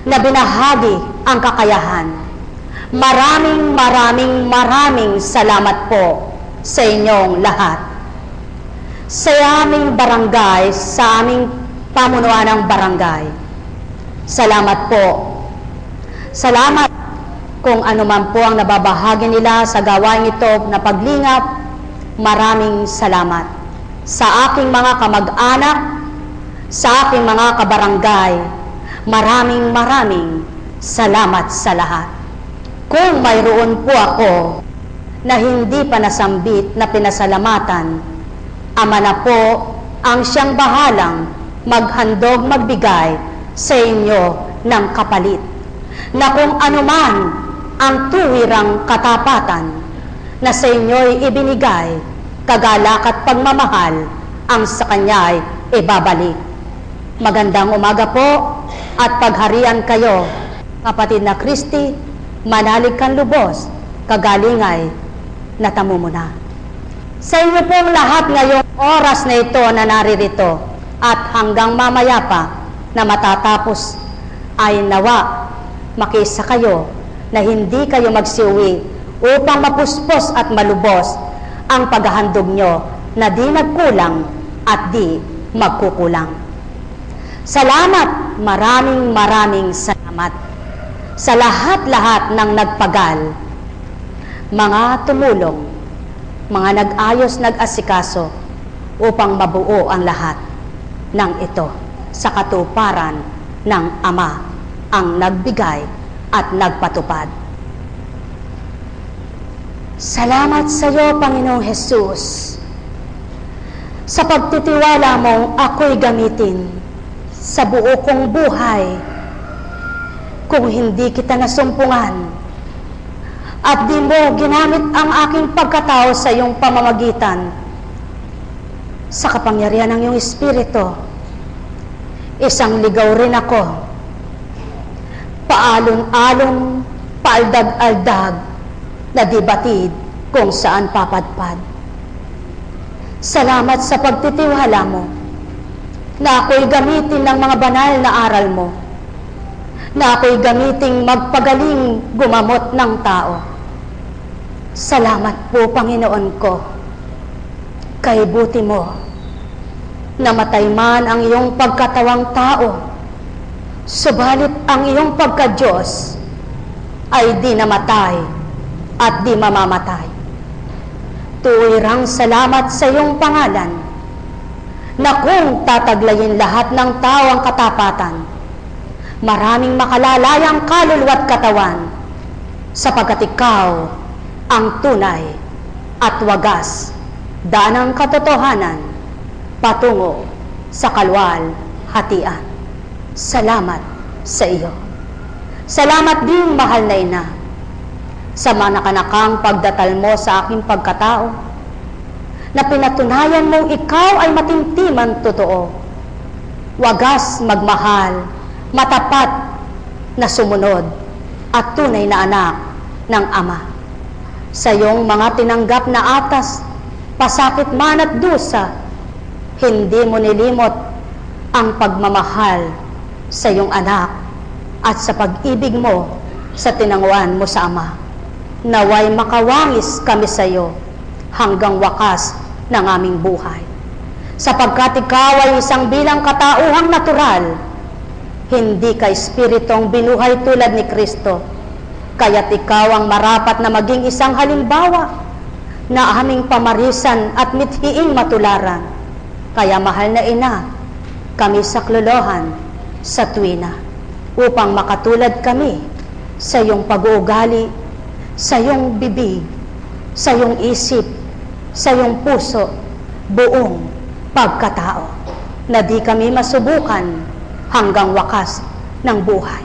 na binahagi ang kakayahan. Maraming salamat po sa inyong lahat. Sa aming barangay, sa aming pamunuan ng barangay, salamat po. Salamat kung anuman po ang nababahagi nila sa gawain ito na paglingap. Maraming salamat sa aking mga kamag-anak, sa aking mga kabarangay. Maraming salamat sa lahat. Kung mayroon po ako na hindi pa nasambit na pinasalamatan, Ama na po ang siyang bahalang maghandog magbigay sa inyo ng kapalit, na kung anuman ang tuwirang katapatan na sa inyo'y ibinigay, kagalak at pagmamahal ang sa kanya'y ibabalik. Magandang umaga po at pagharian kayo, kapatid na Kristi, manalig kang lubos, kagalingay, natamo mo na. Sa inyo pong lahat ngayong oras na ito na naririto at hanggang mamaya pa na matatapos ay nawa makisa kayo na hindi kayo magsiuwi upang mapuspos at malubos ang paghahandog nyo na di nagkulang at di magkukulang. Salamat, maraming salamat sa lahat-lahat ng nagpagal, mga tumulong, mga nag-ayos, nag-asikaso upang mabuo ang lahat ng ito sa katuparan ng Ama ang nagbigay at nagpatupad. Salamat sa iyo, Panginoong Hesus, sa pagtitiwala mong ako'y gamitin sa buo kong buhay. Kung hindi kita nasumpungan at di mo ginamit ang aking pagkatao sa iyong pamamagitan, sa kapangyarihan ng iyong Espiritu, isang ligaw rin ako, paalon-alon, paaldag-aldag, na di batid kung saan papadpad. Salamat sa pagtitiwala mo na ako'y gamitin ng mga banal na aral mo, na ako'y gamiting magpagaling gumamot ng tao. Salamat po, Panginoon ko, kay buti mo, namatay man ang iyong pagkatawang tao, subalit ang iyong pagka-Diyos ay di namatay at di mamamatay. Tuwirang salamat sa iyong pangalan, na kung tataglayin lahat ng tao ang katapatan, maraming makalalayang kaluluwa't katawan, sapagkat ikaw ang tunay at wagas, daan ng katotohanan, patungo sa kalwal-hatian. Salamat sa iyo. Salamat din, mahal na Ina, sa manakanakang pagdatal mo sa aking pagkatao, na pinatunayan mong ikaw ay matintiman totoo, wagas magmahal, matapat na sumunod, at tunay na anak ng Ama. Sa iyong mga tinanggap na atas, pasakit man at dusa, hindi mo nilimot ang pagmamahal sa iyong anak at sa pag-ibig mo sa tinanguan mo sa Ama. Naway makawangis kami sa iyo hanggang wakas ng aming buhay. Sapagkat ikaw ay isang bilang katauhang natural, hindi ka espiritong binuhay tulad ni Kristo, kaya't ikaw ang marapat na maging isang halimbawa na aming pamarisan at mithiing matularan. Kaya mahal na Ina, kami saklolohan sa tuwina upang makatulad kami sa iyong pag-uugali, sa iyong bibig, sa iyong isip, sa iyong puso, buong pagkatao, na di kami masubukan hanggang wakas ng buhay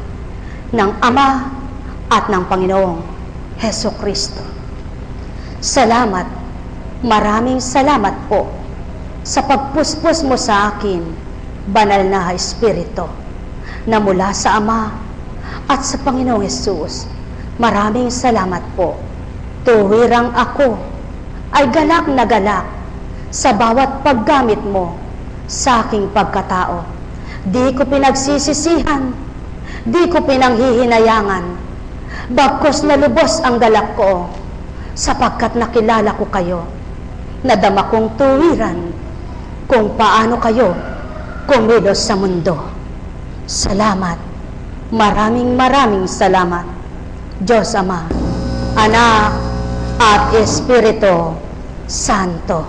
ng Ama at ng Panginoong Hesukristo. Salamat, maraming salamat po sa pagpuspos mo sa akin, banal na Espiritu, na mula sa Ama at sa Panginoong Hesus. Maraming salamat po. Tuwirang ako ay galak na galak sa bawat paggamit mo sa aking pagkatao. Di ko pinagsisisihan Di ko pinanghihinayangan, bagkus na lubos ang galak ko, sapagkat nakilala ko kayo, nadama kong tuwiran kung paano kayo kumilos sa mundo. Salamat, maraming salamat, Diyos Ama, Anak, at Espiritu Santo.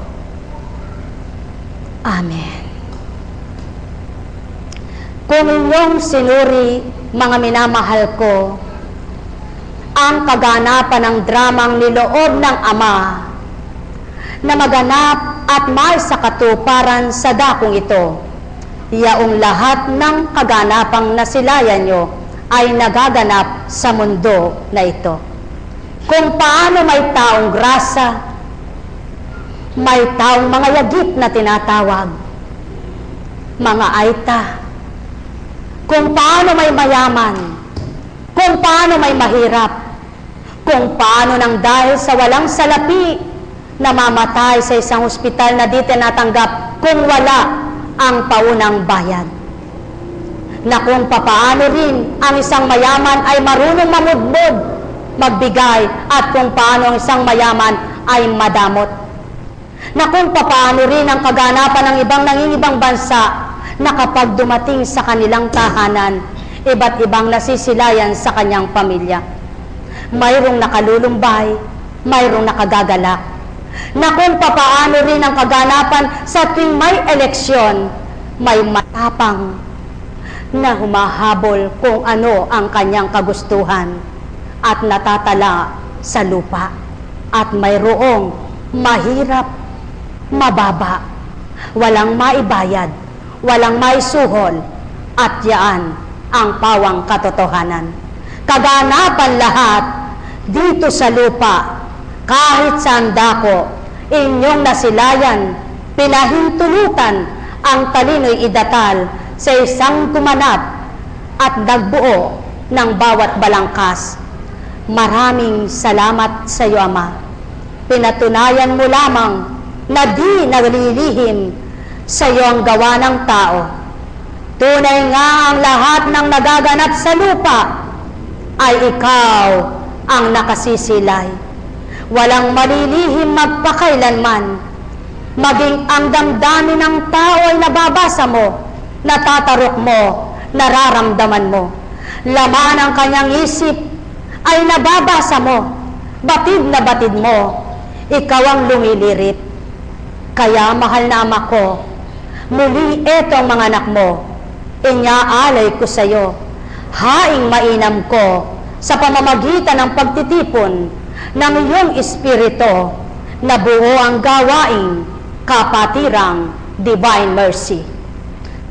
Amen. Kung inyong sinuri, mga minamahal ko, ang kaganapan ng dramang niloob ng Ama na maganap at may sa katuparan sa dakong ito, yaong lahat ng kaganapang nasilayan nyo ay nagaganap sa mundo na ito. Kung paano may taong grasa, may taong mga yagit na tinatawag, mga aita, kung paano may mayaman, kung paano may mahirap, kung paano nang dahil sa walang salapi, namamatay sa isang ospital na di tinatanggap kung wala ang paunang bayad. Na kung papaano rin ang isang mayaman ay marunong mamudmod, magbigay, at kung paano ang isang mayaman ay madamot. Na kung papaano rin ang kaganapan ng ibang nangingibang bansa na kapag dumating sa kanilang tahanan, iba't ibang nasisilayan sa kanyang pamilya. Mayroong nakalulumbay, mayroong nakagagalak. Na kung papaano rin ang kaganapan sa tuwing may eleksyon, may matapang na humahabol kung ano ang kanyang kagustuhan at natatala sa lupa. At mayroong mahirap, mababa, walang maibayad, walang maisuhol, at yaan ang pawang katotohanan. Kaganapan lahat dito sa lupa, kahit saan dako, inyong nasilayan, pinahintulutan ang talino'y idatal sa isang gumanap at nagbuo ng bawat balangkas. Maraming salamat sa iyo, Ama. Pinatunayan mo lamang na di naglilihim sa iyo ang gawa ng tao. Tunay nga ang lahat ng nagaganap sa lupa ay ikaw ang nakasisilay. Walang malilihim magpakailanman. Maging ang damdamin ng tao ay nababasa mo, natatarok mo, nararamdaman mo. Laman ng kanyang isip ay nababasa mo, batid na batid mo. Ikaw ang lumilirit. Kaya mahal na Ama ko, muli eto ang mga anak mo, inyaalay ko sa iyo, haing mainam ko sa pamamagitan ng pagtitipon ng iyong espiritu na buo ang gawaing kapatirang divine mercy.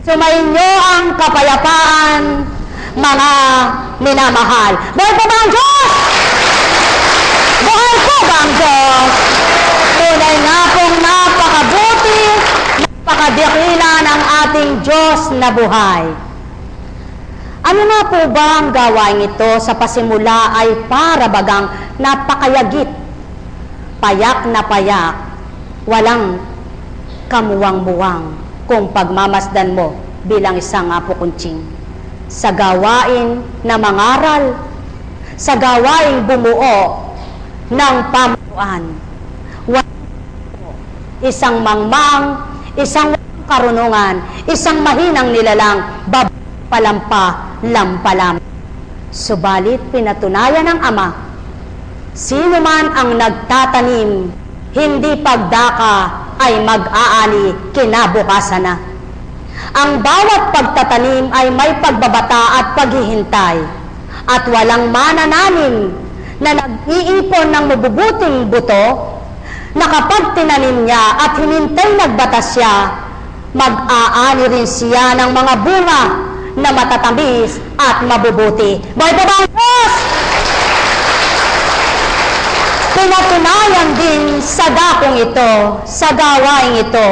Sumainyo ang kapayapaan, mga minamahal. Buhay po ba ang Diyos? Buhay po ba ang Diyos? Tunay nga pong napakabuti, napakadakila ng ating Diyos na buhay. Ano nga po ba ang gawain ito sa pasimula ay para bagang napakayagit, payak na payak, walang kamuwang-muwang kung pagmamasdan mo bilang isang apo kuntsing. Sa gawain na mangaral, sa gawain bumuo ng pamunuan, isang mangmang, isang karunungan, isang mahinang nilalang, palampa, lampalam. Subalit pinatunayan ng Ama, sino man ang nagtatanim, hindi pagdaka ay mag-aani kinabukasan na. Ang bawat pagtatanim ay may pagbabata at paghihintay, at walang manananim na nag-iipon ng mabubuting buto, na kapag tinanim niya at hinintay nagbata siya, mag-aani rin siya ng mga bunga na matatamis at mabubuti. Buhay po ba ang Diyos? Pinatunayan din sa dakong ito, sa gawaing ito,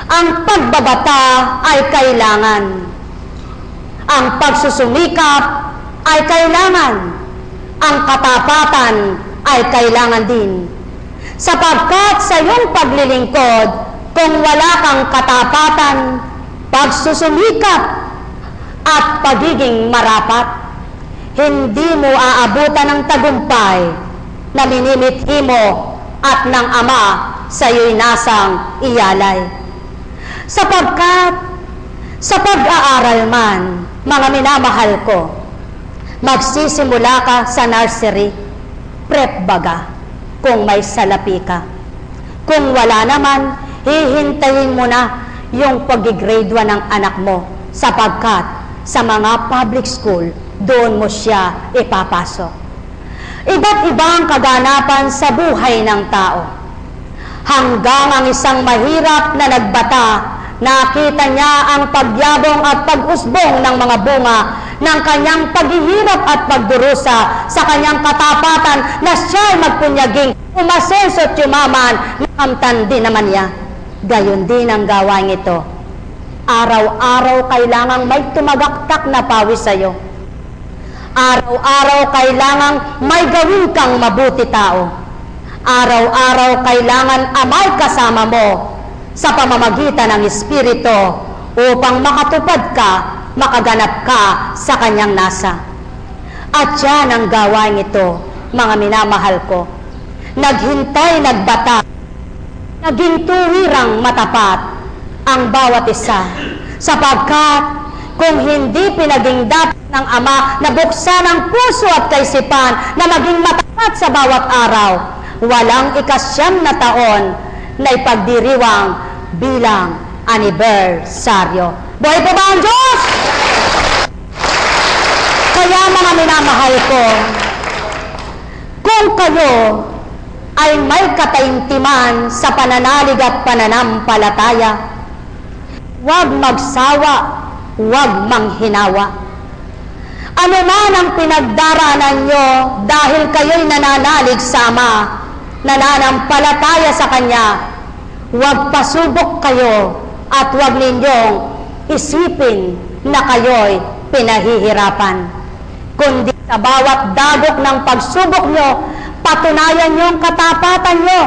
ang pagbabata ay kailangan. Ang pagsusumikap ay kailangan. Ang katapatan ay kailangan din. Sapagkat sa iyong paglilingkod, kung wala kang katapatan, pagsusumikap, at pagiging marapat. Hindi mo aabutan ng tagumpay na minimithi mo at ng Ama sa iyo'y nasang iyalay. Sapagkat sa pag-aaral man, mga minamahal ko, magsisimula ka sa nursery, prep baga, kung may salapi ka. Kung wala naman, hihintayin mo na yung pag-grade 1 ng anak mo, sapagkat sa mga public school, doon mo siya ipapasok. Iba't ibang kaganapan sa buhay ng tao. Hanggang ang isang mahirap na nagbata, nakita niya ang pagyabong at pag-usbong ng mga bunga ng kanyang paghihirap at pagdurusa sa kanyang katapatan na siya'y magpunyaging umasenso at yumaman, nakamtan din naman niya. Gayon din ang gawain ito. Araw-araw kailangang may tumagaktak na pawis sa'yo. Araw-araw kailangang may gawin kang mabuti tao. Araw-araw kailangan amay kasama mo sa pamamagitan ng Espiritu upang makatupad ka, makaganap ka sa kanyang nasa. At yan ang gawain ito, mga minamahal ko. Naghintay, nagbata, naging tuwirang matapat ang bawat isa, sapagkat kung hindi pinaging dapat ng Ama na buksan ang puso at kaisipan na maging matapat sa bawat araw, walang ikasyam na taon na ipagdiriwang bilang anibersaryo. Buhay po ba ang Diyos? Kaya mga minamahal ko, kung kayo ay may kataimtiman sa pananalig at pananampalataya, huwag magsawa, huwag manghinawa. Ano man ang pinagdaraanan nyo dahil kayo'y nananalig sa Ama, nananampalataya sa Kanya, huwag pasubok kayo at huwag ninyong isipin na kayo'y pinahihirapan. Kundi sa bawat dagok ng pagsubok nyo, patunayan nyo ang katapatan nyo.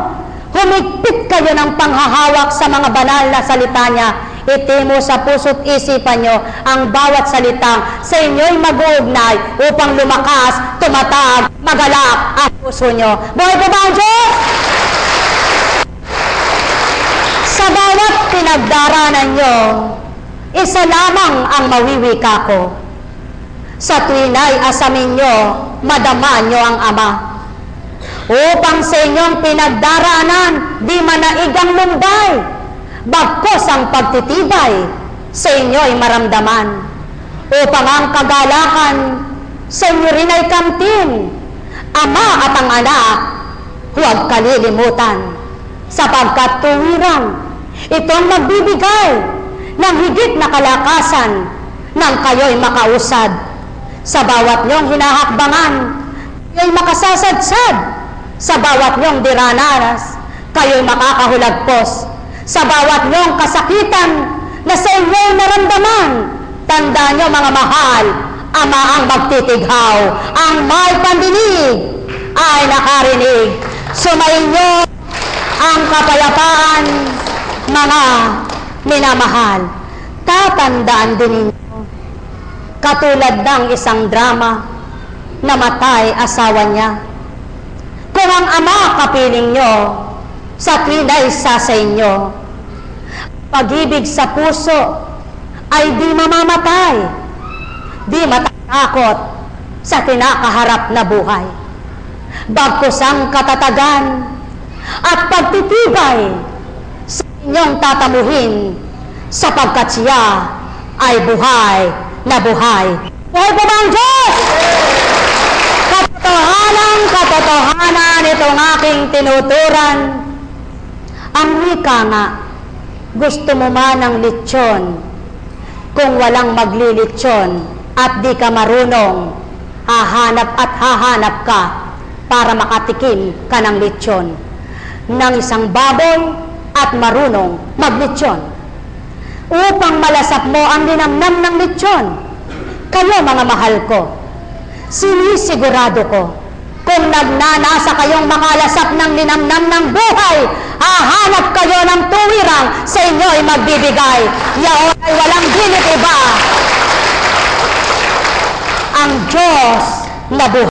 Humigpit kayo ng panghahawak sa mga banal na salita niya. Itimo sa puso't isipan nyo ang bawat salitang sa inyo'y mag-uugnay upang lumakas, tumatag, magalak ang puso nyo. Buhay po ba ang Diyos? Sa bawat pinagdaraanan nyo, isa lamang ang mawiwika ko. Sa tuwina'y asamin nyo, madama nyo ang Ama. Upang sa inyong pinagdaraanan, di manaigang lumbay, bagkos ang pagtitibay sa inyo'y maramdaman. Upang ang kagalakan sa inyo rin ay kamtin, Ama at ang Anak, huwag kalilimutan, sapagkat tuwirang itong magbibigay ng higit na kalakasan nang kayo'y makausad. Sa bawat niyong hinahakbangan, kayo'y makasasadsad. Sa bawat niyong diranaras, kayo'y makakahulagpos. Sa bawat niyong kasakitan na sa inyo'y naramdaman, tandaan niyo mga mahal, Ama ang magtitighaw, ang may pandinig ay nakarinig. Sumainyo ang kapayapaan, mga minamahal. Tatandaan din ninyo, katulad ng isang drama, namatay asawa niya. Kung ang Ama kapiling nyo, sa tuwina'y isa sa inyo, pag-ibig sa puso ay di mamamatay, di matatakot sa kinakaharap na buhay. Bagkus ang katatagan at pagtitibay sa inyong tatamuhin, sapagkat siya ay buhay na buhay. Buhay po ba ang Diyos? Katotohanan itong aking tinuturan. Ang wika nga, gusto mo man ng lechon, kung walang maglilitsyon at di ka marunong, hahanap ka para makatikim ka ng lechon ng isang baboy at marunong maglitsyon. Upang malasap mo ang linamnam ng lechon, kayo mga mahal ko, sinisigurado ko, kung nagnanasa kayong makalasap ng linamnam ng buhay, hahanap kayo ng tuwirang sa inyo'y magbibigay. Yaon ay walang dilit iba, ang Diyos na buhay.